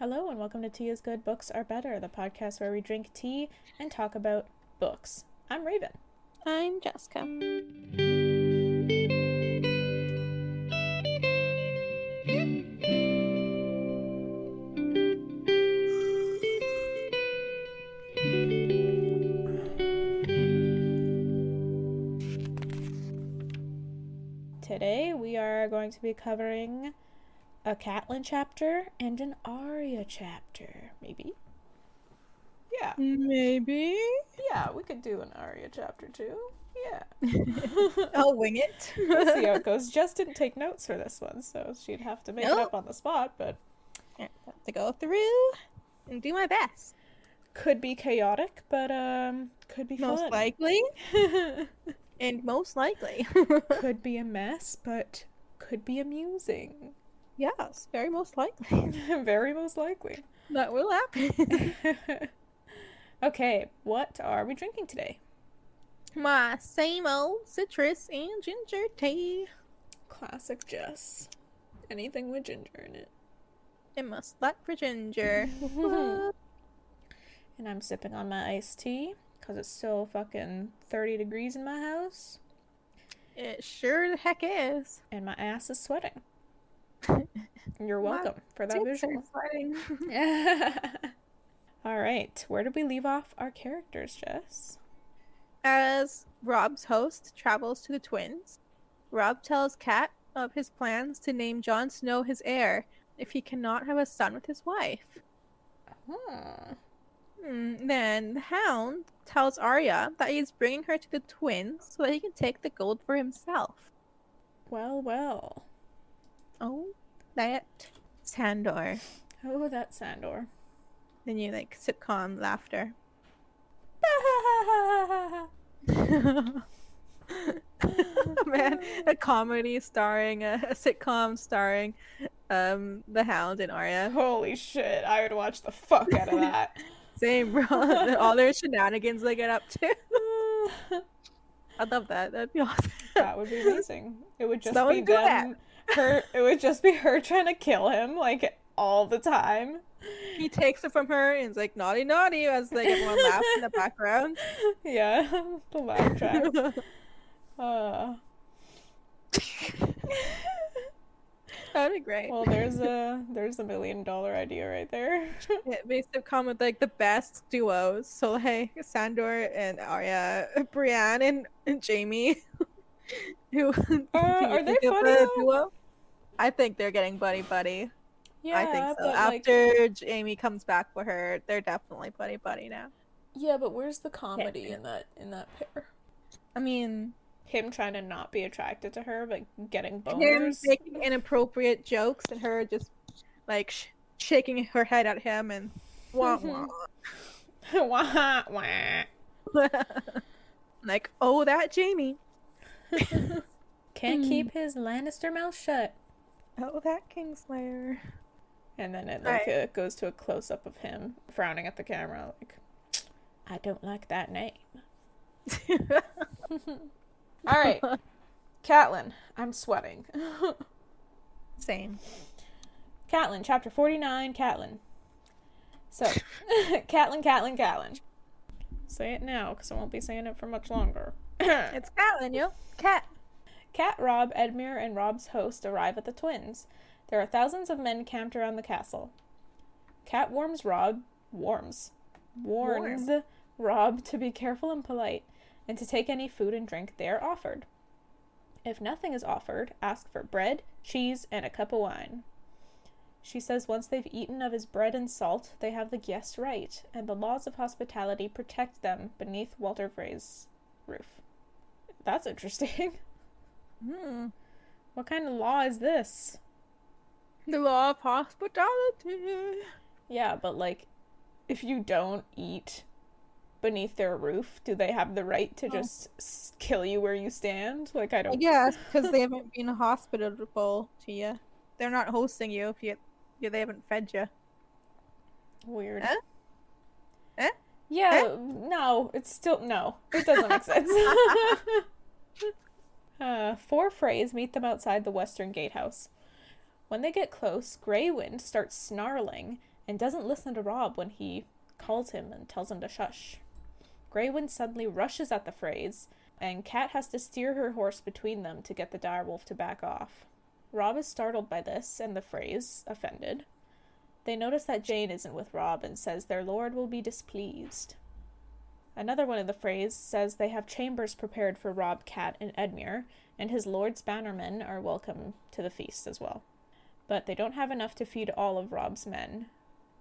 Hello and welcome to Tea is Good, Books Are Better, the podcast where we drink tea and talk about books. I'm Raven. I'm Jessica. Today we are going to be covering a Catelyn chapter and an Arya chapter. Maybe? Yeah. Maybe. Yeah, we could do an Arya chapter too. Yeah. I'll wing it. We'll see how it goes. Jess didn't take notes for this one, so she'd have to make it up on the spot, but... I have to go through and do my best. Could be chaotic, but could be Most fun. likely. And most likely. Could be a mess, but could be amusing. Yes, very most likely. Very most likely. That will happen. Okay, what are we drinking today? My same old citrus and ginger tea. Classic Jess. Anything with ginger in it. And my slut for ginger. And I'm sipping on my iced tea, because it's still fucking 30 degrees in my house. It sure the heck is. And my ass is sweating. You're welcome for that visual. All right, where did we leave off our characters, Jess? As Rob's host travels to the twins, Rob tells Cat of his plans to name Jon Snow his heir if he cannot have a son with his wife. Then the Hound tells Arya that he's bringing her to the twins so that he can take the gold for himself. Well, well. Oh, that Sandor. Oh, that Sandor. Then you like sitcom laughter. Man, a comedy starring a sitcom starring the Hound and Arya. Holy shit, I would watch the fuck out of that. Same, bro. All their shenanigans they get up to. I'd love that. That'd be awesome. That would be amazing. It would just Someone be do them. It would just be her trying to kill him, like, all the time. He takes it from her and is like, naughty, naughty, as like everyone laughs in the background. Yeah, the laugh track. That'd be great. Well, there's a $1 million idea right there. Yeah, basically come with like the best duos. So like Sandor and Arya, Brienne and Jamie. Who are they funny? Duo? I think they're getting buddy. Yeah, I think so. but, After Jamie comes back for her, they're definitely buddy now. Yeah, but where's the comedy in that pair? I mean, him trying to not be attracted to her, but getting him boners. making inappropriate jokes and her just like shaking her head at him and wah wah. Wah, wah. Like, oh, that Jamie. Can't keep his Lannister mouth shut. Oh, that Kingslayer. And then it goes to a close-up of him frowning at the camera like, I don't like that name. All right. Catelyn. I'm sweating. Same. Catelyn, chapter 49, Catelyn. So, Catelyn. Say it now, because I won't be saying it for much longer. It's Catelyn, yo. Cat. Cat, Rob, Edmure, and Rob's host arrive at the twins. There are thousands of men camped around the castle. Cat warns Rob to be careful and polite, and to take any food and drink they are offered. If nothing is offered, ask for bread, cheese, and a cup of wine. She says once they've eaten of his bread and salt, they have the guest right, and the laws of hospitality protect them beneath Walter Frey's roof. That's interesting. What kind of law is this? The law of hospitality. Yeah, but like, if you don't eat beneath their roof, do they have the right to just kill you where you stand? Like, I don't... Yes, because they haven't been hospitable to you. They're not hosting you if they haven't fed you. Weird. Eh? Yeah, no, it's still... No, it doesn't make sense. 4 Freys meet them outside the western gatehouse. When they get close, Grey Wind starts snarling, and doesn't listen to Robb when he calls him and tells him to shush. Grey Wind suddenly rushes at the Freys, and Cat has to steer her horse between them to get the direwolf to back off. Robb is startled by this, and the Freys, offended. They notice that Jane isn't with Robb and says their lord will be displeased. Another one of the Freys says they have chambers prepared for Robb, Cat, and Edmure, and his lord's bannermen are welcome to the feast as well. But they don't have enough to feed all of Robb's men.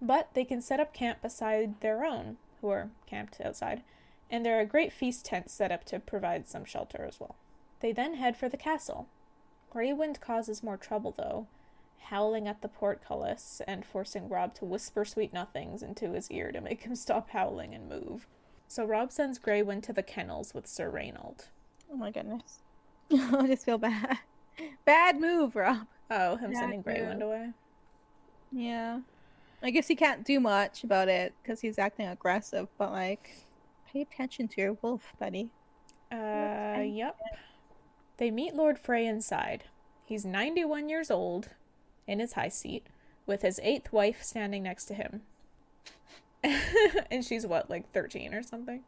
But they can set up camp beside their own, who are camped outside, and there are great feast tents set up to provide some shelter as well. They then head for the castle. Grey Wind causes more trouble, though, howling at the portcullis and forcing Robb to whisper sweet nothings into his ear to make him stop howling and move. So Robb sends Grey Wind to the kennels with Sir Reynold. Oh my goodness. I just feel bad. Bad move, Robb. Oh, him Bad sending Grey move. Wind away? Yeah. I guess he can't do much about it because he's acting aggressive, but like, pay attention to your wolf, buddy. Yep. They meet Lord Frey inside. He's 91 years old, in his high seat, with his 8th wife standing next to him. And she's what, like 13 or something?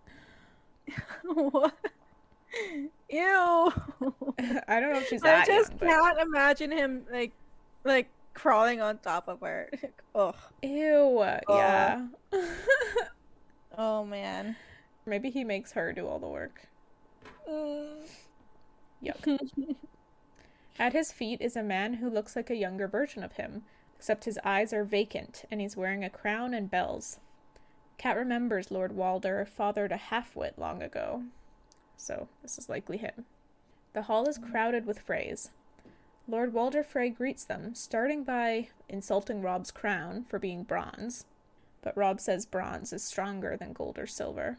What? Ew. I don't know if she's I that just young, but... can't imagine him like crawling on top of her. Ugh. Ew, yeah. Oh man. Maybe he makes her do all the work. Yuck. At his feet is a man who looks like a younger version of him, except his eyes are vacant, and he's wearing a crown and bells. Cat remembers Lord Walder fathered a half-wit long ago, so this is likely him. The hall is crowded with Freys. Lord Walder Frey greets them, starting by insulting Robb's crown for being bronze, but Robb says bronze is stronger than gold or silver.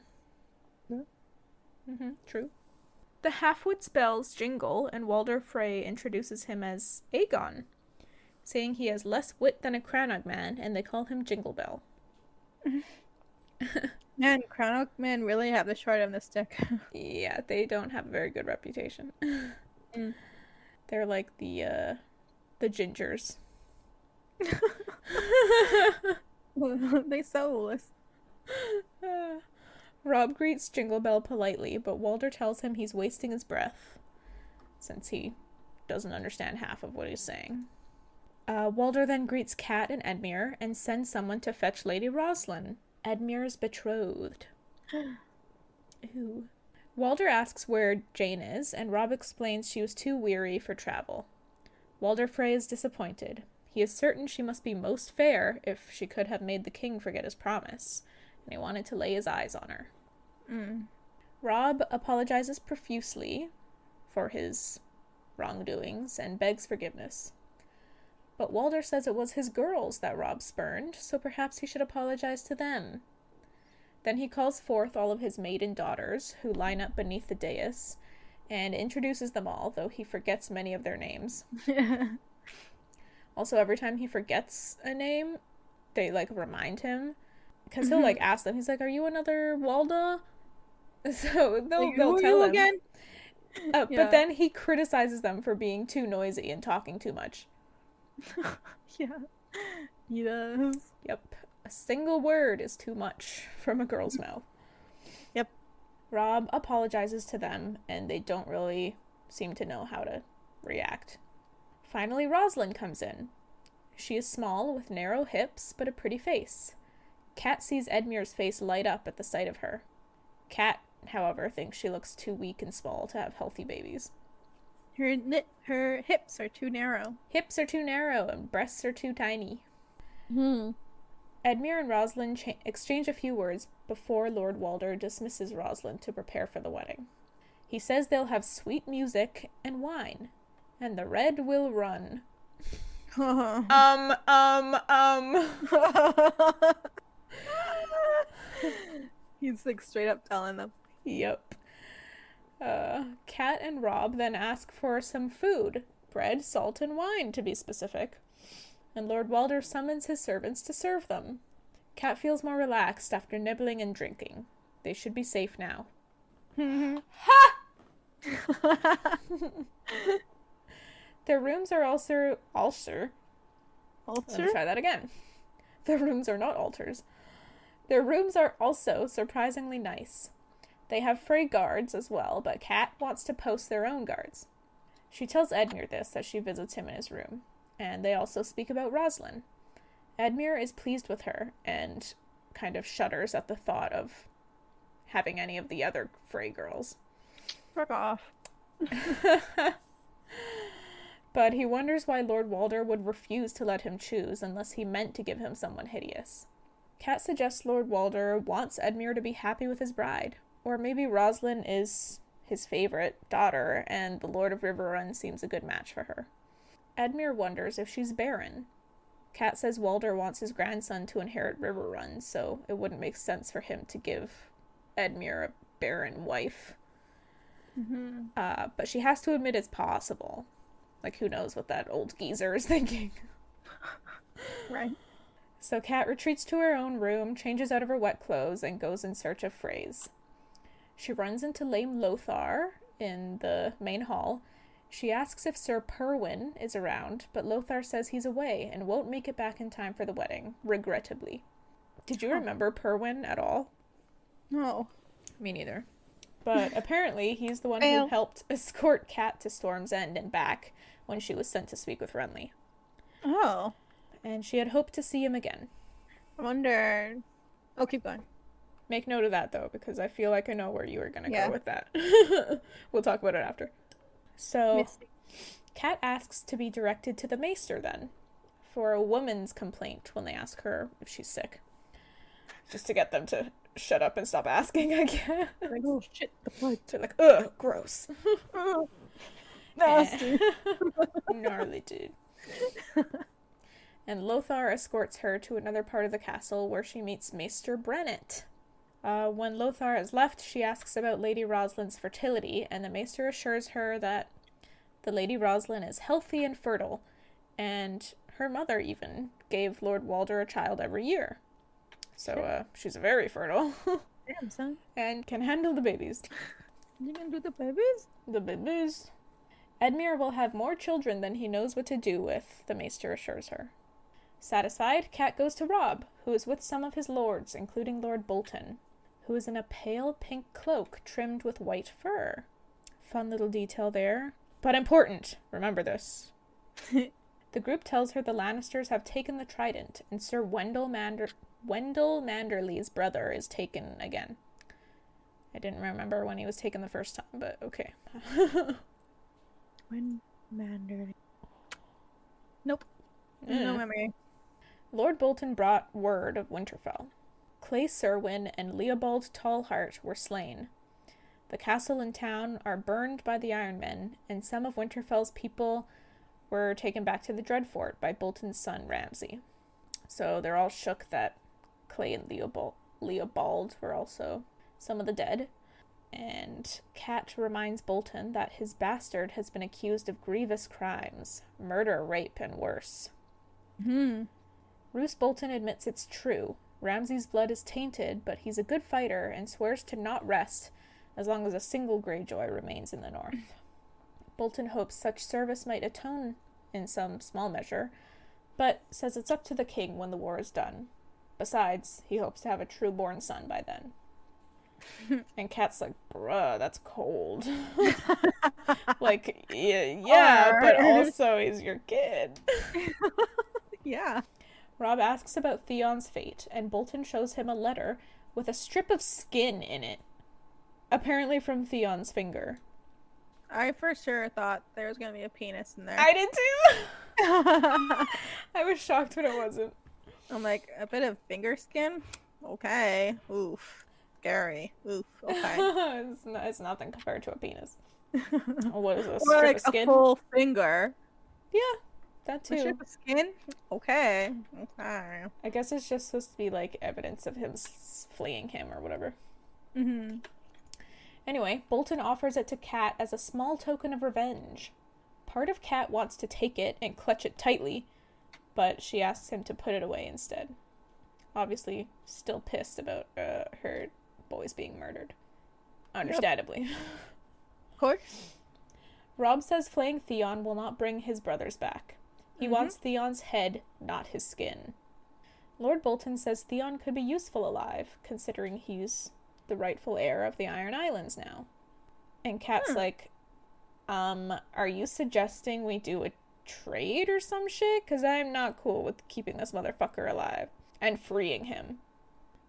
True. The half-wit's bells jingle, and Walder Frey introduces him as Aegon, saying he has less wit than a Crannog man, and they call him Jingle Bell. Man, Crannog men really have the short end of the stick. Yeah, they don't have a very good reputation. They're like the gingers. They soulless. Robb greets Jingle Bell politely, but Walder tells him he's wasting his breath, since he doesn't understand half of what he's saying. Walder then greets Cat and Edmure, and sends someone to fetch Lady Roslyn, Edmure's betrothed. Ooh. Walder asks where Jane is, and Robb explains she was too weary for travel. Walder Frey is disappointed. He is certain she must be most fair if she could have made the king forget his promise, and he wanted to lay his eyes on her. Robb apologizes profusely for his wrongdoings and begs forgiveness. But Walder says it was his girls that Robb spurned, so perhaps he should apologize to them. Then he calls forth all of his maiden daughters, who line up beneath the dais, and introduces them all, though he forgets many of their names. Also, every time he forgets a name, they, remind him. Because he'll, ask them, he's like, are you another Walda? So they'll tell him. Again? But then he criticizes them for being too noisy and talking too much. Yeah, he does. Yep. A single word is too much from a girl's mouth. Yep. Robb apologizes to them, and they don't really seem to know how to react. Finally, Roslyn comes in. She is small, with narrow hips, but a pretty face. Cat sees Edmure's face light up at the sight of her. Cat, however, thinks she looks too weak and small to have healthy babies. Her hips are too narrow. Hips are too narrow, and breasts are too tiny. Edmure and Roslyn exchange a few words before Lord Walder dismisses Roslyn to prepare for the wedding. He says they'll have sweet music and wine, and the red will run. He's straight up telling them. Yep. Cat and Robb then ask for some food, bread, salt, and wine, to be specific. And Lord Walder summons his servants to serve them. Cat feels more relaxed after nibbling and drinking. They should be safe now. Ha! Their rooms are also... Let me try that again. Their rooms are not altars. Their rooms are also surprisingly nice. They have Frey guards as well, but Cat wants to post their own guards. She tells Edmure this as she visits him in his room, and they also speak about Roslyn. Edmure is pleased with her and kind of shudders at the thought of having any of the other Frey girls. Fuck off. But he wonders why Lord Walder would refuse to let him choose unless he meant to give him someone hideous. Cat suggests Lord Walder wants Edmure to be happy with his bride, or maybe Roslyn is his favorite daughter and the Lord of Riverrun seems a good match for her. Edmure wonders if she's barren. Cat says Walder wants his grandson to inherit Riverrun, so it wouldn't make sense for him to give Edmure a barren wife. Mm-hmm. But she has to admit it's possible. Like, who knows what that old geezer is thinking. Right. So Cat retreats to her own room, changes out of her wet clothes, and goes in search of Freys. She runs into lame Lothar in the main hall. She asks if Sir Perwyn is around, but Lothar says he's away and won't make it back in time for the wedding, regrettably. Did you remember Perwyn at all? No. Me neither. But apparently he's the one who helped escort Cat to Storm's End and back when she was sent to speak with Renly. Oh. And she had hoped to see him again. I wonder... Oh, keep going. Make note of that, though, because I feel like I know where you were going to go with that. We'll talk about it after. So, Cat asks to be directed to the Maester, then, for a woman's complaint when they ask her if she's sick. Just to get them to shut up and stop asking, I guess. Like, oh, shit, the blood. They're like, ugh, gross. Nasty. Gnarly dude. And Lothar escorts her to another part of the castle where she meets Maester Brennet. When Lothar has left, she asks about Lady Roslyn's fertility, and the Maester assures her that the Lady Roslyn is healthy and fertile, and her mother even gave Lord Walder a child every year. So, she's very fertile. Damn, son. And can handle the babies. You can do the babies? The babies. Edmure will have more children than he knows what to do with, the Maester assures her. Satisfied, Cat goes to Robb, who is with some of his lords, including Lord Bolton, who is in a pale pink cloak trimmed with white fur. Fun little detail there. But important! Remember this. The group tells her the Lannisters have taken the trident, and Sir Wendell Manderly's brother is taken again. I didn't remember when he was taken the first time, but okay. When Manderly. Nope. No memory. Lord Bolton brought word of Winterfell. Clay Serwyn and Leopold Tallheart were slain. The castle and town are burned by the Iron Men, and some of Winterfell's people were taken back to the Dreadfort by Bolton's son Ramsay. So they're all shook that Clay and Leopold were also some of the dead. And Cat reminds Bolton that his bastard has been accused of grievous crimes, murder, rape, and worse. Roose Bolton admits it's true. Ramsay's blood is tainted, but he's a good fighter and swears to not rest as long as a single Greyjoy remains in the north. Bolton hopes such service might atone in some small measure, but says it's up to the king when the war is done. Besides, he hopes to have a true-born son by then. And Cat's like, bruh, that's cold. Like, yeah, but also he's your kid. Yeah. Robb asks about Theon's fate, and Bolton shows him a letter with a strip of skin in it. Apparently from Theon's finger. I for sure thought there was going to be a penis in there. I did too! I was shocked when it wasn't. I'm like, a bit of finger skin? Okay. Oof. Scary. Oof. Okay. It's nothing compared to a penis. What is this? Or Strip like of skin? a full finger. Yeah, that too. A strip of skin? Okay. Okay. I guess it's just supposed to be like evidence of him fleeing him or whatever. Mm-hmm. Anyway, Bolton offers it to Cat as a small token of revenge. Part of Cat wants to take it and clutch it tightly, but she asks him to put it away instead. Obviously, still pissed about her boys being murdered. Understandably. Yep. Of course. Robb says flaying Theon will not bring his brothers back. He wants Theon's head, not his skin. Lord Bolton says Theon could be useful alive, considering he's the rightful heir of the Iron Islands now. And Kat's like, are you suggesting we do a trade or some shit? Because I'm not cool with keeping this motherfucker alive and freeing him.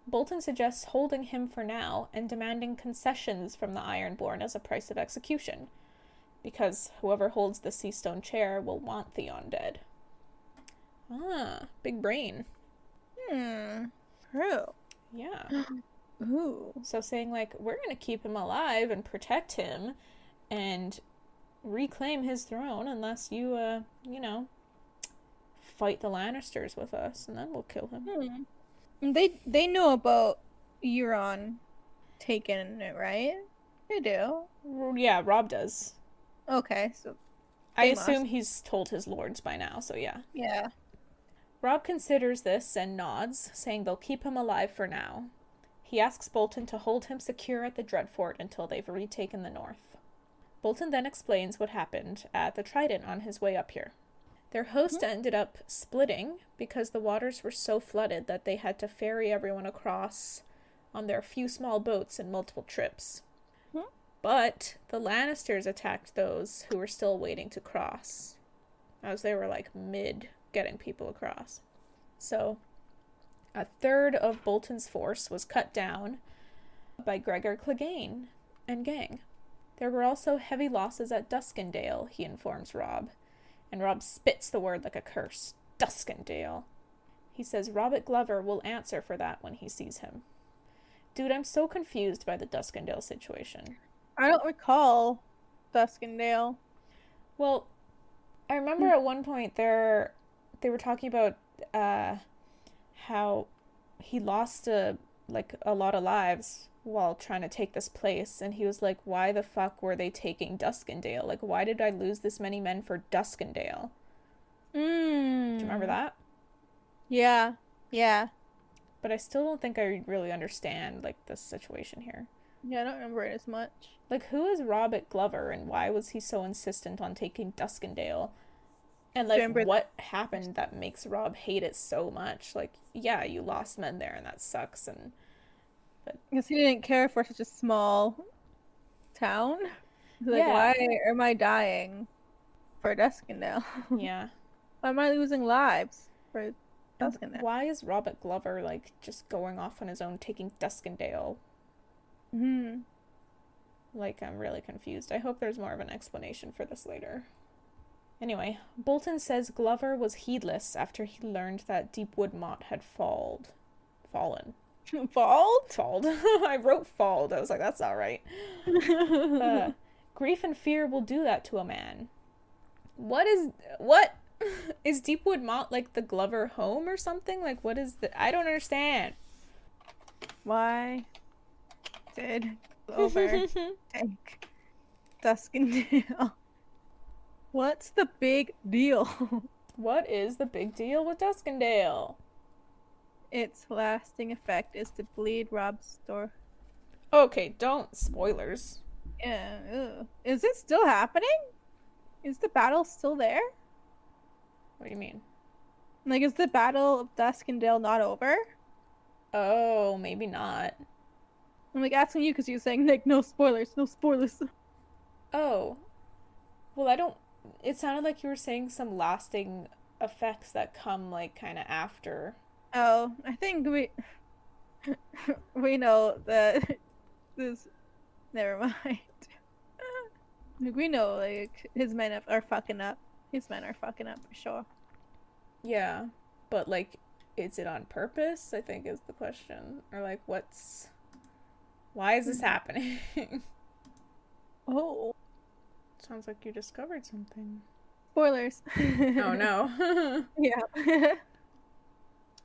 Bolton suggests holding him for now and demanding concessions from the Ironborn as a price of execution, because whoever holds the sea stone chair will want Theon dead. Ah, big brain. True. Yeah. Ooh. So saying, like, we're gonna keep him alive and protect him and reclaim his throne unless you, fight the Lannisters with us, and then we'll kill him. They know about Euron taking it, right? They do. Yeah, Robb does. Okay, so I assume he's told his lords by now, so yeah. Yeah. Robb considers this and nods, saying they'll keep him alive for now. He asks Bolton to hold him secure at the Dreadfort until they've retaken the north. Bolton then explains what happened at the Trident on his way up here. Their host ended up splitting because the waters were so flooded that they had to ferry everyone across on their few small boats in multiple trips. But the Lannisters attacked those who were still waiting to cross, as they were like mid getting people across. So a third of Bolton's force was cut down by Gregor Clegane and gang. There were also heavy losses at Duskendale, he informs Robb, and Robb spits the word like a curse. Duskendale. He says Robert Glover will answer for that when he sees him. Dude, I'm so confused by the Duskendale situation. I don't recall Duskendale. Well, I remember at one point they were talking about how he lost a lot of lives while trying to take this place, and he was like, why the fuck were they taking Duskendale? Like, why did I lose this many men for Duskendale? Do you remember that? Yeah. But I still don't think I really understand, like, the situation here. Yeah, I don't remember it as much. Like, who is Robert Glover, and why was he so insistent on taking Duskendale? And, like, what happened that makes Robb hate it so much? Like, yeah, you lost men there, and that sucks, Because he didn't care for such a small town. Like, why am I dying for Duskendale? Yeah. Why am I losing lives for Duskendale? Why is Robert Glover, like, just going off on his own, taking Duskendale? Like, I'm really confused. I hope there's more of an explanation for this later. Anyway, Bolton says Glover was heedless after he learned that Deepwood Motte had fallen. Falled? I wrote falled. I was like, that's not right. Grief and fear will do that to a man. What is Deepwood Motte like the Glover home or something? Like, what is I don't understand. Why did Glover take Duskendale? What's the big deal? What is the big deal with Duskendale? Its lasting effect is to bleed Robb's door. Okay, don't. Spoilers. Yeah. Ew. Is it still happening? Is the battle still there? What do you mean? Like, is the Battle of Duskendale not over? Oh, maybe not. I'm like asking you because you're saying, like, no spoilers, no spoilers. Oh. Well, it sounded like you were saying some lasting effects that come, like, kind of after. Oh, I think we know that this. Never mind. We know, like, his men are fucking up. His men are fucking up for sure. Yeah, but, like, is it on purpose, I think is the question. Or, like, why is this happening? Oh. Sounds like you discovered something. Spoilers. Oh, no. Yeah.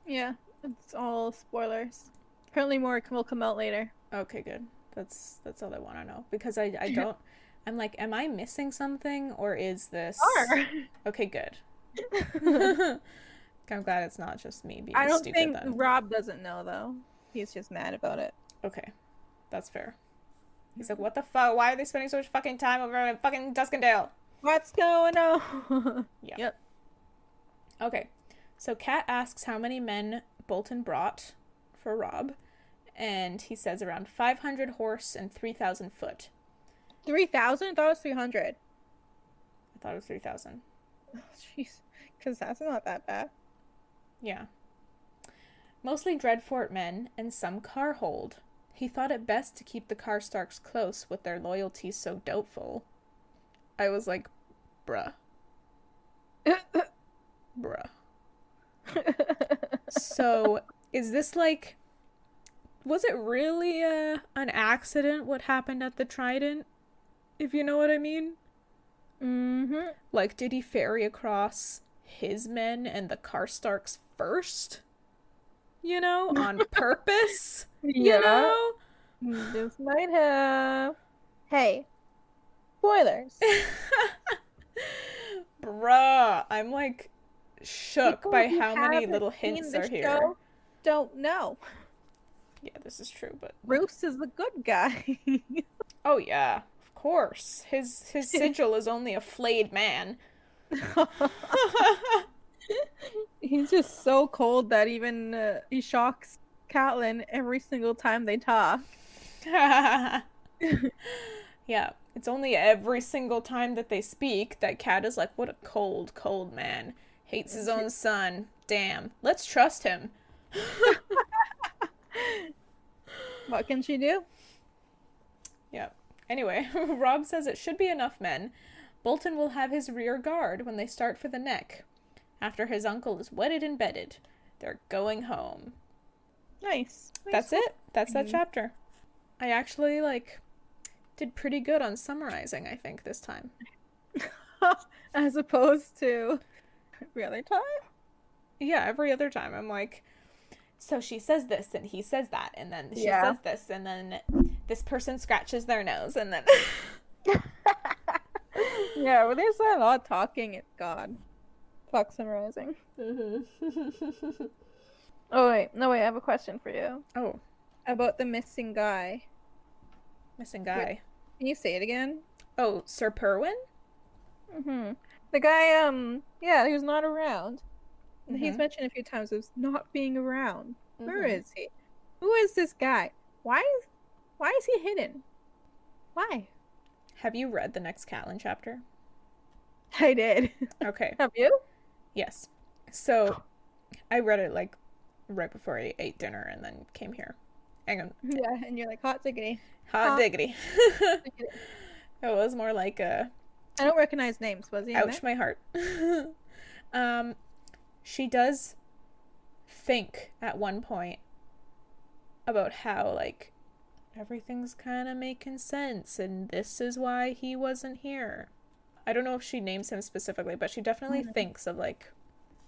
Yeah, it's all spoilers. Apparently more will come out later. Okay, good. That's all I want to know. Because I don't... I'm like, am I missing something? Or is this... Okay, good. I'm glad it's not just me being stupid. I don't think then. Robb doesn't know, though. He's just mad about it. Okay. That's fair. He's like, what the fuck? Why are they spending so much fucking time over fucking Duskendale? What's going on? Yeah. Yep. Okay. So Kat asks how many men Bolton brought for Robb, and he says around 500 horse and 3,000 foot. 3,000? I thought it was 300. I thought it was 3,000. Oh, jeez. Because that's not that bad. Yeah. Mostly Dreadfort men and some Carhold. He thought it best to keep the Karstarks close with their loyalty so doubtful. I was like, bruh. Bruh. So, is this like... Was it really an accident what happened at the Trident? If you know what I mean? Mm-hmm. Like, did he ferry across his men and the Karstarks first? You know, on purpose? Yeah. You know? This might have. Hey. Spoilers. Bruh, I'm like shook People by who how many haven't little seen hints the are here. show don't know. Yeah, this is true, but Roose is the good guy. oh yeah, of course. His sigil is only a flayed man. He's just so cold that even he shocks Catelyn every single time they talk. Yeah, it's only every single time that they speak that Cat is like, what a cold, cold man. Hates his own son. Damn. Let's trust him. What can she do? Yeah. Anyway, Robb says it should be enough men. Bolton will have his rear guard when they start for the neck. After his uncle is wedded and bedded, they're going home. Nice. That's it. That's that chapter. I actually, did pretty good on summarizing, I think, this time. As opposed to every other time? Yeah, every other time. I'm like, so she says this, and he says that, and then she says this, and then this person scratches their nose, and then... Yeah, well, there's a lot of talking. God. Fuck summarizing. Mm-hmm. Oh, wait. No, wait, I have a question for you. Oh. About the missing guy. Missing guy. Wait, can you say it again? Oh, Sir Perwyn? Mm-hmm. The guy, yeah, he was not around. And he's Mhm. mentioned a few times as not being around. Where Mhm. is he? Who is this guy? Why is he hidden? Why? Have you read the next Catelyn chapter? I did. Okay. Have you? Yes. So, I read it, right before I ate dinner and then came here. Yeah, and you're like, hot diggity. Hot diggity. It was more like a... I don't recognize names. Was he in ouch, there? my heart. She does think at one point about how, everything's kind of making sense, and this is why he wasn't here. I don't know if she names him specifically, but she definitely thinks of,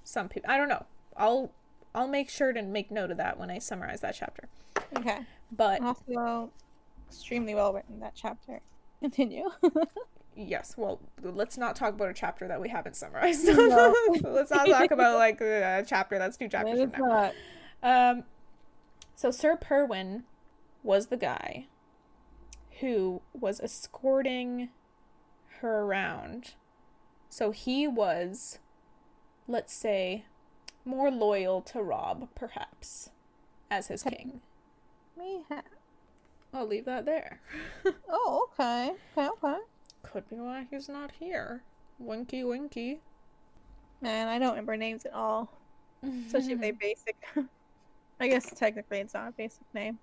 some people. I don't know. I'll make sure to make note of that when I summarize that chapter. Okay. But Also, extremely well written, that chapter. Continue. yes, well, let's not talk about a chapter that we haven't summarized. No. Let's not talk about a chapter that's 2 chapters from now. Not. So Sir Perwyn was the guy who was escorting her around. So he was, let's say, more loyal to Robb, perhaps, as his king. I'll leave that there. Oh, okay. Okay. Could be why he's not here. Winky winky. Man, I don't remember names at all. Especially if they're basic. I guess technically it's not a basic name.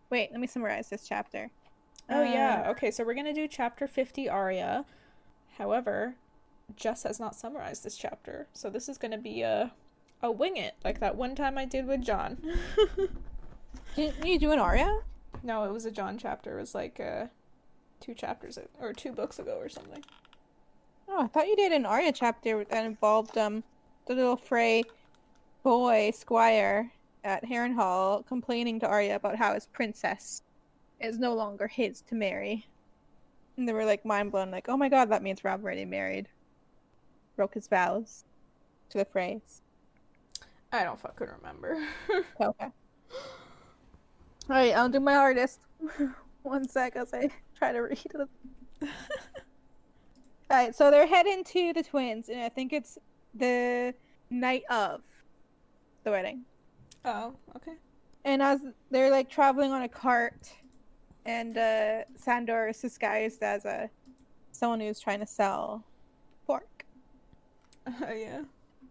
Wait, let me summarize this chapter. Oh, yeah. Okay, so we're going to do chapter 50, Arya. However, Jess has not summarized this chapter. So this is going to be a wing it, like that one time I did with John. Didn't you do an Arya? No, it was a John chapter. It was 2 chapters or 2 books ago or something. Oh, I thought you did an Arya chapter that involved the little Frey boy squire at Harrenhal complaining to Arya about how his princess is no longer his to marry. And they were mind blown, oh my god, that means Robb already married. Broke his vows to the Freys. I don't fucking remember. Okay. Alright, I'll do my hardest. One sec as I try to read it. Alright, so they're heading to the twins, and I think it's the night of the wedding. Oh, okay. And as they're like traveling on a cart, and Sandor is disguised as someone who's trying to sell pork. Yeah.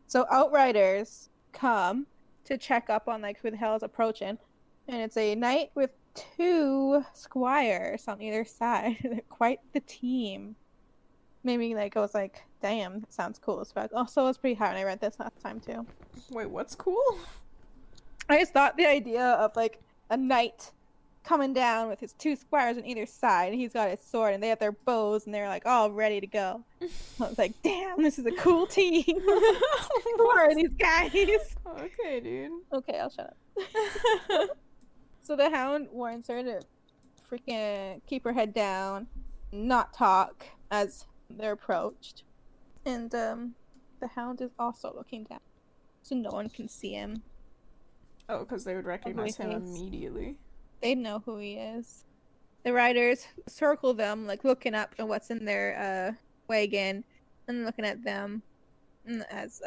So outriders come to check up on like who the hell is approaching, and it's a knight with two squires on either side. They're quite the team. Maybe like I was like, damn, that sounds cool as fuck. Also, it was pretty hard when I read this last time too. Wait, what's cool? I just thought the idea of like a knight coming down with his two squires on either side, and he's got his sword, and they have their bows, and they're like all ready to go. I was like, damn, this is a cool team. Who are these guys? Okay, dude. Okay, I'll shut up. So the Hound warns her to freaking keep her head down, not talk as they're approached. And the Hound is also looking down, so no one can see him. Oh, because they would recognize him face. immediately. They know who he is. The riders circle them, like looking up at what's in their wagon and looking at them as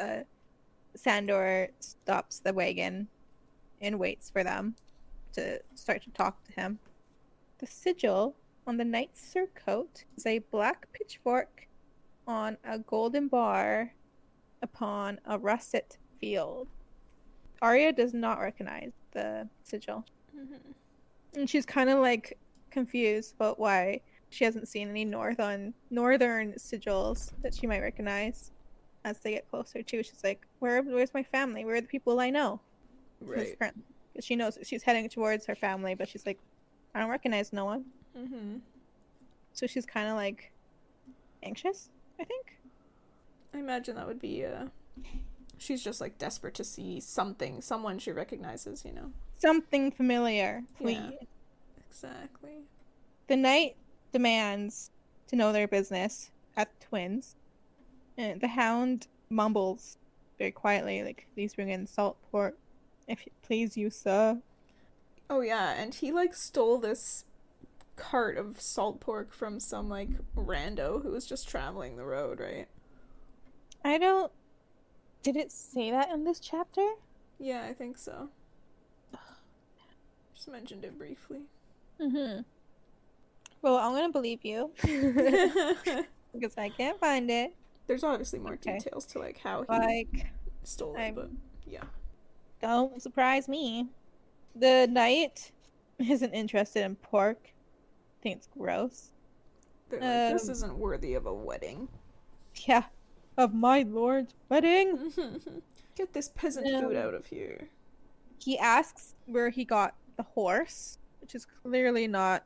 Sandor stops the wagon and waits for them to start to talk to him. The sigil on the knight's surcoat is a black pitchfork on a golden bar upon a russet field. Arya does not recognize the sigil. Mm-hmm. And she's kind of like confused about why she hasn't seen any northern sigils that she might recognize as they get closer to. She's like, where's my family? Where are the people I know? Right. Because she knows she's heading towards her family, but she's like, I don't recognize no one. Mm-hmm. So she's kind of like anxious, I think. I imagine that would be, she's just like desperate to see someone she recognizes, you know? Something familiar, please. Yeah. Exactly. The knight demands to know their business at the twins. And the Hound mumbles very quietly, like, please bring in salt pork. If it please you, sir. Oh yeah, and he like stole this cart of salt pork from some like rando who was just traveling the road, right? Did it say that in this chapter? Yeah, I think so. Just mentioned it briefly. Mm-hmm. Well, I'm gonna believe you. Because I can't find it. There's obviously more details to like how he Like, stole it, but yeah. Don't surprise me. The knight isn't interested in pork. I think it's gross. They're like, this isn't worthy of a wedding. Yeah, of my lord's wedding. Get this peasant food out of here. He asks where he got the horse, which is clearly not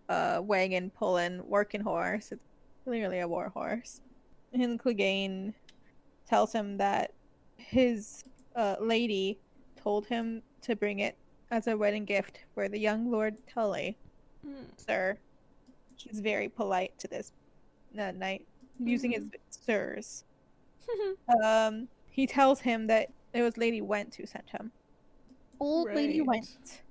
a wagon pulling working horse. It's clearly a war horse. And Clegane tells him that his lady told him to bring it as a wedding gift for the young Lord Tully. Sir. He's very polite to this knight, using his sirs. He tells him that it was Lady Went who sent him. Old Lady Went.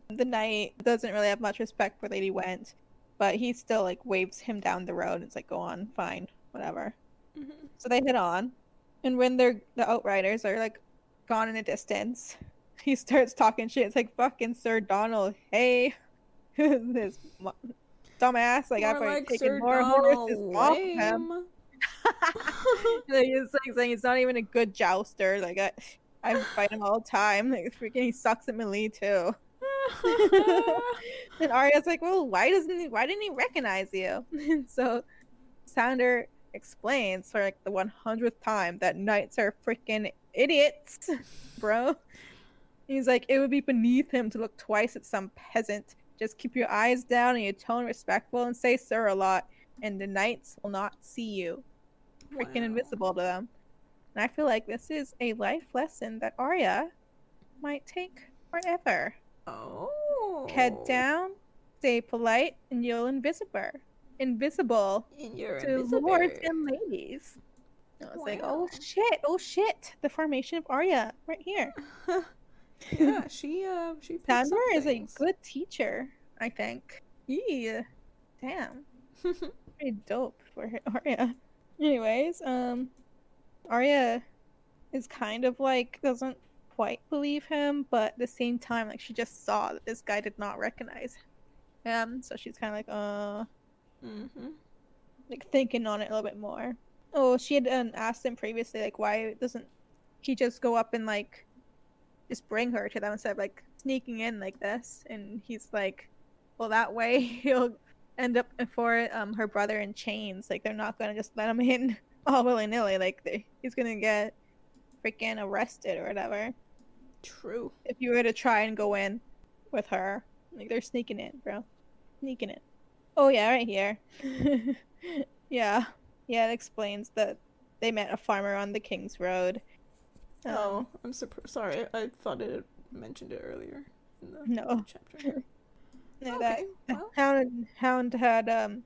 The knight doesn't really have much respect for Lady Went, but he still like waves him down the road. It's like, go on, fine, whatever. So they head on, and when the outriders are like gone in the distance, he starts talking shit. It's like, fucking Sir Donald, hey, this dumbass, like I've already taken more horses off him. He's like saying he's not even a good jouster. Like I fight him all the time. Like freaking, he sucks at melee too. And Arya's like, well, why didn't he recognize you? And so Sandor explains for like the 100th time that knights are freaking idiots, bro. He's like, it would be beneath him to look twice at some peasant. Just keep your eyes down and your tone respectful and say sir a lot, and the knights will not see you. Freaking invisible to them. And I feel like this is a life lesson that Arya might take forever. Oh. Head down, stay polite, and you'll invisible to lords and ladies. I was like, oh shit, the formation of Arya right here. Yeah, she Sandor is a good teacher, I think. Yeah, damn, pretty dope for Arya. Anyways, Arya is kind of like doesn't quite believe him, but at the same time, like, she just saw that this guy did not recognize him. So she's kind of like, Mm-hmm. like, thinking on it a little bit more. Oh, she had asked him previously, like, why doesn't he just go up and, like, just bring her to them instead of, like, sneaking in like this? And he's like, well, that way he'll end up for her brother in chains. Like, they're not gonna just let him in all willy-nilly. Like, he's gonna get freaking arrested or whatever True. if you were to try and go in with her. Like, they're sneaking in, bro. Sneaking in. Oh, yeah, right here. Yeah. Yeah, it explains that they met a farmer on the King's Road. Oh, I'm sorry. I thought it had mentioned it earlier in the No. chapter. No, Okay, that well. Hound had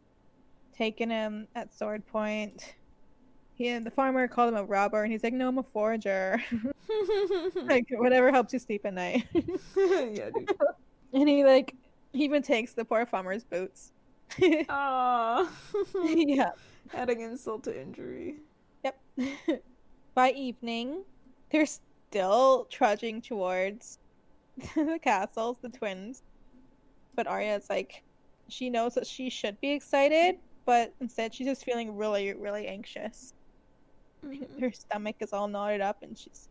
taken him at sword point. The farmer called him a robber, and he's like, "No, I'm a forager. Like, whatever helps you sleep at night." Yeah, dude. And he even takes the poor farmer's boots. Aww. Yeah. Adding insult to injury. Yep. By evening, they're still trudging towards the castles, the twins. But Arya's like, she knows that she should be excited, but instead she's just feeling really, really anxious. Mm-hmm. Her stomach is all knotted up, and she's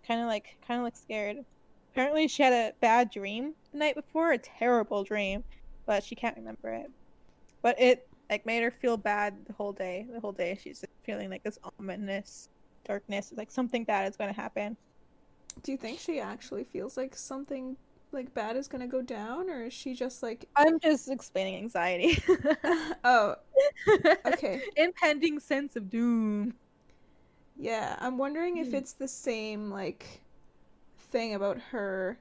kind of like scared. Apparently, she had a bad dream the night before, a terrible dream, but she can't remember it. But it like made her feel bad the whole day. The whole day, she's feeling like this ominous darkness, like something bad is going to happen. Do you think she actually feels like something like bad is gonna go down, or is she just like? I'm just explaining anxiety. Oh, okay. Impending sense of doom. Yeah, I'm wondering if it's the same like thing about her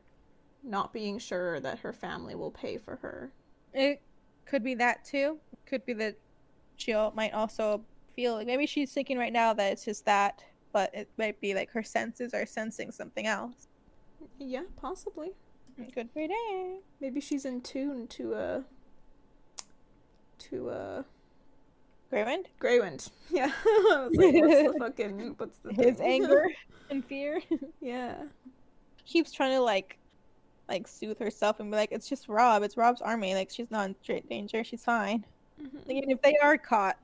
not being sure that her family will pay for her. It could be that too. It could be that she might also feel like maybe she's thinking right now that it's just that, but it might be like her senses are sensing something else. Yeah, possibly. It could be that. Maybe she's in tune to Greywind? Greywind. Yeah. I was like, what's the His thing? anger and fear. Yeah. Keeps trying to like soothe herself and be like, it's just Rob. It's Rob's army. Like, she's not in great danger. She's fine. Mm-hmm. Like, even if they are caught,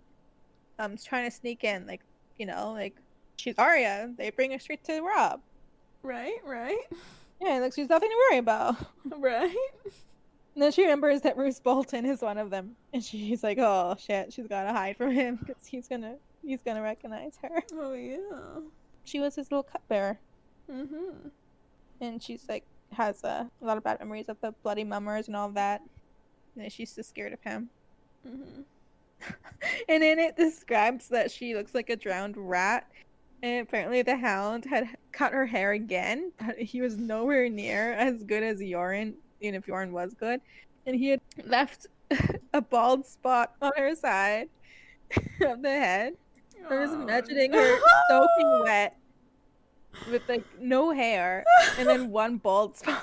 trying to sneak in, like, like she's Arya. They bring her straight to Rob. Right. Yeah, like she's nothing to worry about. Right. And then she remembers that Roose Bolton is one of them, and she's like, "Oh shit, she's gotta hide from him because he's gonna recognize her." Oh yeah. She was his little cupbearer, Mm-hmm. and she's like has a lot of bad memories of the bloody mummers and all of that, and she's just scared of him. Mm-hmm. And then it describes that she looks like a drowned rat. And apparently the Hound had cut her hair again, but he was nowhere near as good as Yoren, even if Yoren was good. And he had left a bald spot on her side of the head. I was imagining her soaking wet with like no hair and then one bald spot.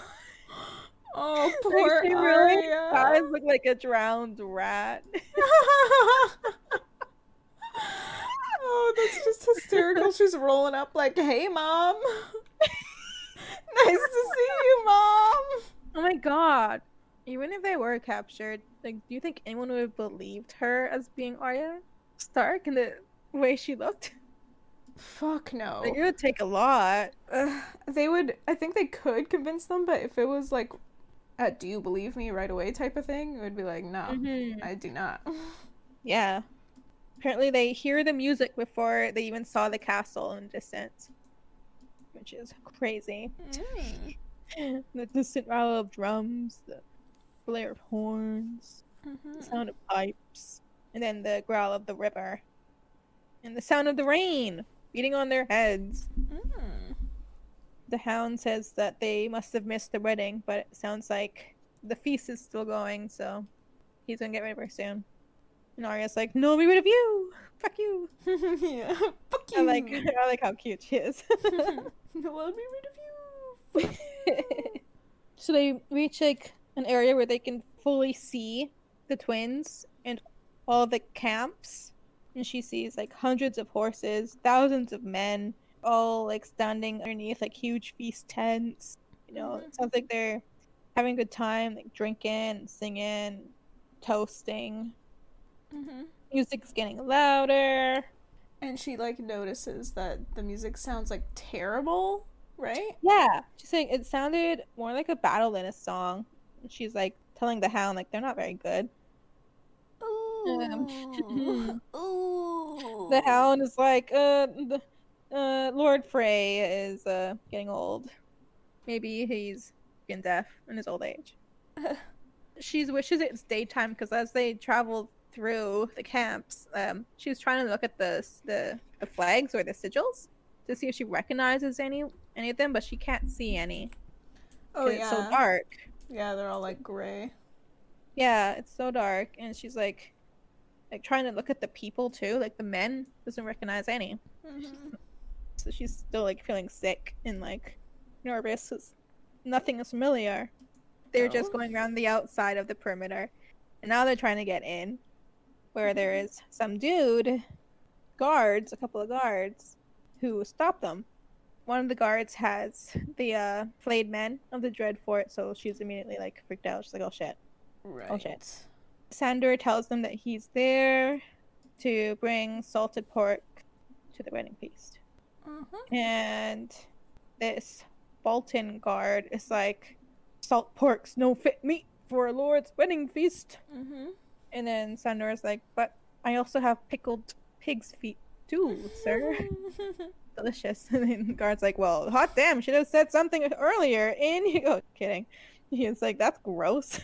Oh, poor Like, she really does look like a drowned rat. Oh, that's just hysterical. She's rolling up like, "Hey, Mom. Nice to see you, Mom." Oh my god. Even if they were captured, like, do you think anyone would have believed her as being Arya Stark in the way she looked? Fuck no. Like, it would take a lot. I think they could convince them, but if it was like a "do you believe me right away" type of thing, it would be like, no, I do not. Yeah. Apparently they hear the music before they even saw the castle in distance, which is crazy. The distant rattle of drums, the blare of horns, the sound of pipes, and then the growl of the river, and the sound of the rain beating on their heads. The Hound says that they must have missed the wedding, but it sounds like the feast is still going, so he's gonna get rid of her soon. And Arya's like, "No, I'll be rid of you! Fuck you!" Yeah, fuck you! I like how cute she is. No, I'll be rid of you! So they reach like an area where they can fully see the twins and all the camps. And she sees like hundreds of horses, thousands of men, all like standing underneath like huge feast tents. You know, it sounds like they're having a good time, like drinking, singing, toasting. Music's getting louder. And she like notices that the music sounds like terrible, right? Yeah, she's saying it sounded more like a battle than a song. She's like telling the Hound like they're not very good. Ooh. Ooh. The Hound is like, Lord Frey is getting old. Maybe he's been deaf in his old age. She wishes it's daytime because as they travel through the camps, she's trying to look at the flags or the sigils to see if she recognizes any of them, but she can't see any. Oh yeah. It's so dark. Yeah, they're all like gray. Yeah, it's so dark, and she's like trying to look at the people too, like the men doesn't recognize any. So she's still like feeling sick and like nervous because nothing is familiar. They're just going around the outside of the perimeter, and now they're trying to get in, where there is some dude, guards, a couple of guards, who stop them. One of the guards has the flayed men of the Dread Fort, so she's immediately like freaked out. She's like, "Oh shit! Right. Oh shit!" Sandor tells them that he's there to bring salted pork to the wedding feast, and this Bolton guard is like, "Salt pork's no fit meat for a lord's wedding feast." And then Sandor is like, "But I also have pickled pig's feet too, sir." Delicious. And then the guard's like, "Well, hot damn, should have said something earlier." And you go, kidding. He's like, "That's gross."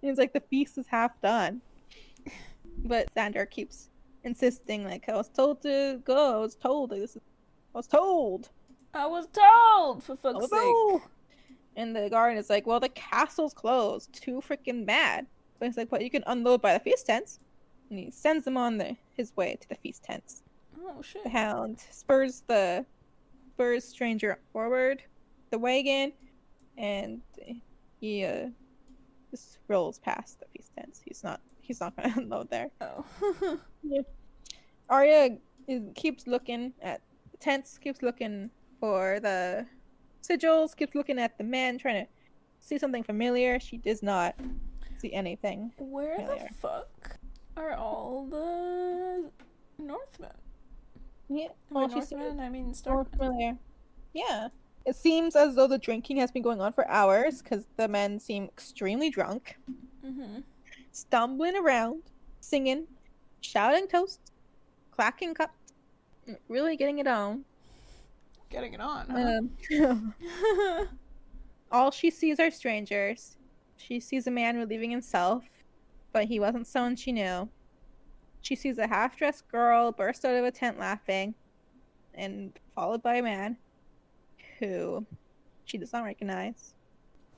He's like, "The feast is half done." But Sandor keeps insisting, like, "I was told to go. I was told. Like, I was told. I was told, for fuck's sake. And the guard is like, "Well, the castle's closed. Too freaking bad." So he's like, "Well, you can unload by the feast tents." And he sends them on his way to the feast tents. Oh shit. The Hound spurs stranger forward the wagon, and he just rolls past the feast tents. He's not gonna unload there. Oh. Yeah. Arya keeps looking at the tents, keeps looking for the sigils, keeps looking at the men, trying to see something familiar. She does not see anything Where familiar. the fuck are all the Northmen? Yeah, well, Northmen, I mean more Starkmen. familiar. Yeah. It seems as though the drinking has been going on for hours because the men seem extremely drunk, stumbling around, singing, shouting toasts, clacking cups, really getting it on. Getting it on, huh? All she sees are strangers. She sees a man relieving himself, but he wasn't someone she knew. She sees a half-dressed girl burst out of a tent laughing, and followed by a man who she does not recognize.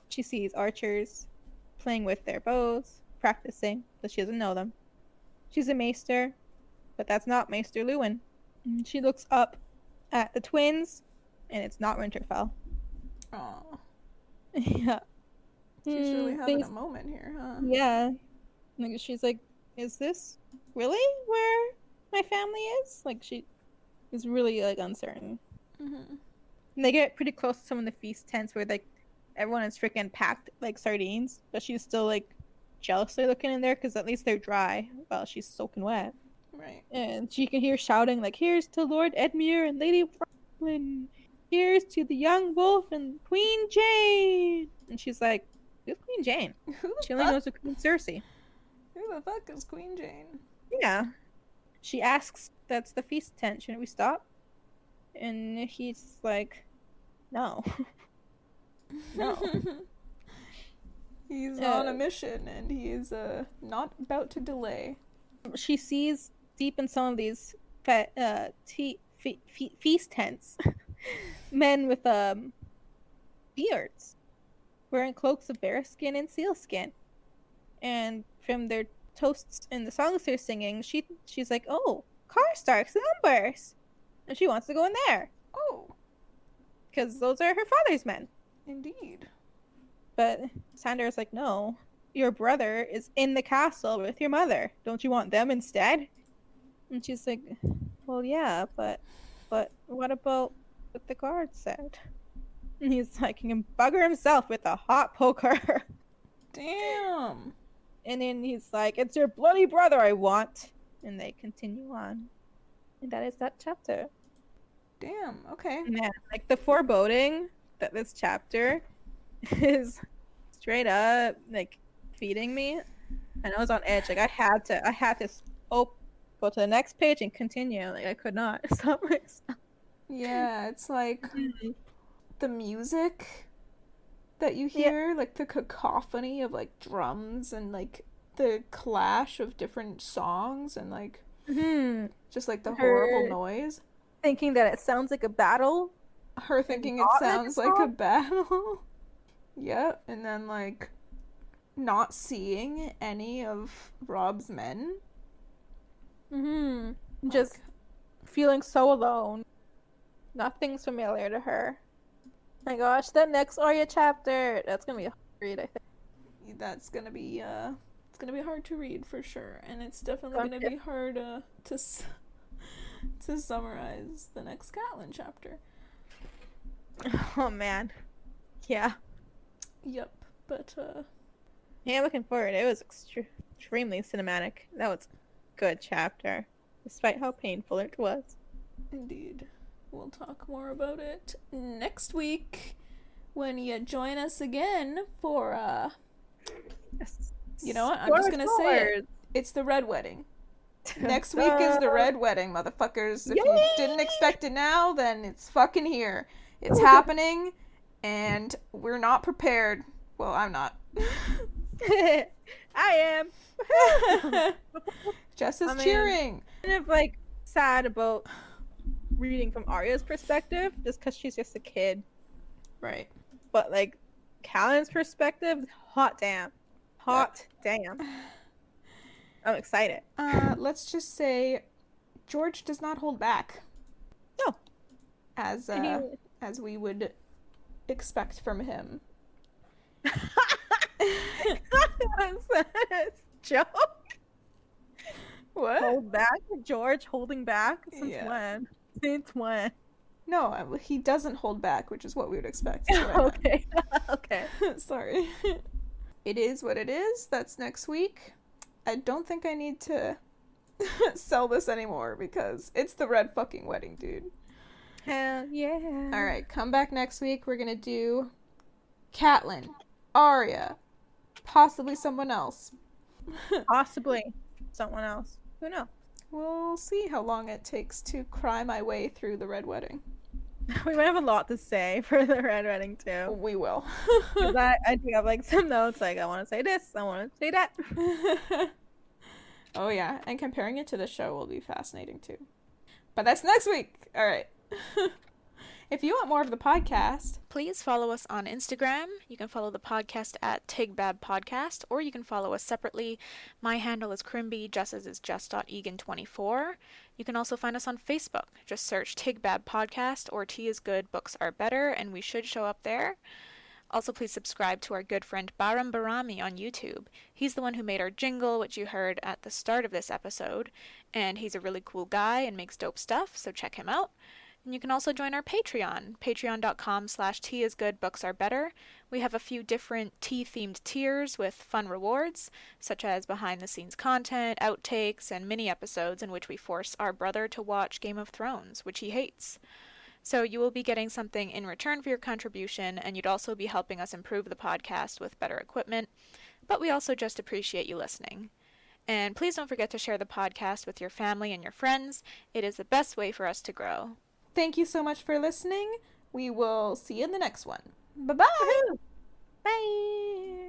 She sees archers playing with their bows, practicing, but she doesn't know them. She's a maester, but that's not Maester Lewin. She looks up at the twins, and it's not Winterfell. Aw. Yeah. She's really having a moment here, huh? Yeah. Like, she's like, "Is this really where my family is?" Like, she is really like uncertain. And they get pretty close to some of the feast tents where like everyone is freaking packed like sardines, but she's still like jealously looking in there because at least they're dry while she's soaking wet. Right. And she can hear shouting like, "Here's to Lord Edmure and Lady Franklin. Here's to the young wolf and Queen Jane." And she's like, "Who's Queen Jane?" She only knows of Queen Cersei. Who the fuck is Queen Jane? Yeah. She asks, "That's the feast tent. Shouldn't we stop?" And he's like, "No." No. He's on a mission and he is not about to delay. She sees deep in some of these feast tents men with beards wearing cloaks of bearskin and sealskin, and from their toasts and the songs they're singing, she's like, "Oh, Karstark's numbers," and she wants to go in there. Oh, because those are her father's men. Indeed. But Sandor's like, "No, your brother is in the castle with your mother. Don't you want them instead?" And she's like, "Well, yeah, but but what about what the guard said? And he's like, he can bugger himself with a hot poker. Damn. And then he's like, it's your bloody brother I want. And they continue on. And that is that chapter. Damn, okay. Man, like the foreboding that this chapter is straight up like feeding me. And I was on edge. Like I had to go to the next page and continue. Like I could not stop myself. Yeah, it's like the music that you hear, like the cacophony of like drums and like the clash of different songs and like just like the horrible noise. Thinking that it sounds like a battle. Her thinking it sounds like a battle. Yep, and then like not seeing any of Rob's men. Just feeling so alone. Nothing's familiar to her. My gosh, that next Arya chapter, that's gonna be a hard read, I think. That's gonna be it's gonna be hard to read for sure, and it's definitely gonna be hard to summarize the next Catelyn chapter. Oh man, yeah. Yep, but yeah, looking forward. It was extremely cinematic. That was a good chapter, despite how painful it was. Indeed. We'll talk more about it next week when you join us again for you know what? I'm just gonna say it. It's the Red Wedding. Next week is the Red Wedding, motherfuckers. If you didn't expect it now, then it's fucking here. It's happening, and we're not prepared. Well, I'm not. I am. Jess is cheering. Kind of like sad about reading from Arya's perspective, just because she's just a kid. Right. But like Catelyn's perspective, hot damn. I'm excited. Let's just say George does not hold back. No. As we would expect from him. Joke. What? Hold back? George holding back? Since when? Since when? No, he doesn't hold back, which is what we would expect. Okay. Okay. Sorry. It is what it is. That's next week. I don't think I need to sell this anymore because it's the Red fucking Wedding, dude. Hell yeah. Alright, come back next week. We're gonna do Catelyn, Arya, possibly someone else. Possibly someone else. Who knows? We'll see how long it takes to cry my way through the Red Wedding. We might have a lot to say for the Red Wedding too. We will. I do have like some notes, like I want to say this, I want to say that. Oh yeah, and comparing it to the show will be fascinating too. But that's next week. All right. If you want more of the podcast, please follow us on Instagram. You can follow the podcast at TIGBAB Podcast, or you can follow us separately. My handle is Crimby, Jess's is Jess.Egan24. You can also find us on Facebook. Just search TIGBAB Podcast or Tea is Good, Books Are Better, and we should show up there. Also, please subscribe to our good friend Bahrami on YouTube. He's the one who made our jingle, which you heard at the start of this episode, and he's a really cool guy and makes dope stuff, so check him out. And you can also join our Patreon, patreon.com/Tea is Good, Books Are Better. We have a few different tea-themed tiers with fun rewards, such as behind-the-scenes content, outtakes, and mini-episodes in which we force our brother to watch Game of Thrones, which he hates. So you will be getting something in return for your contribution, and you'd also be helping us improve the podcast with better equipment, but we also just appreciate you listening. And please don't forget to share the podcast with your family and your friends. It is the best way for us to grow. Thank you so much for listening. We will see you in the next one. Bye-bye! Bye!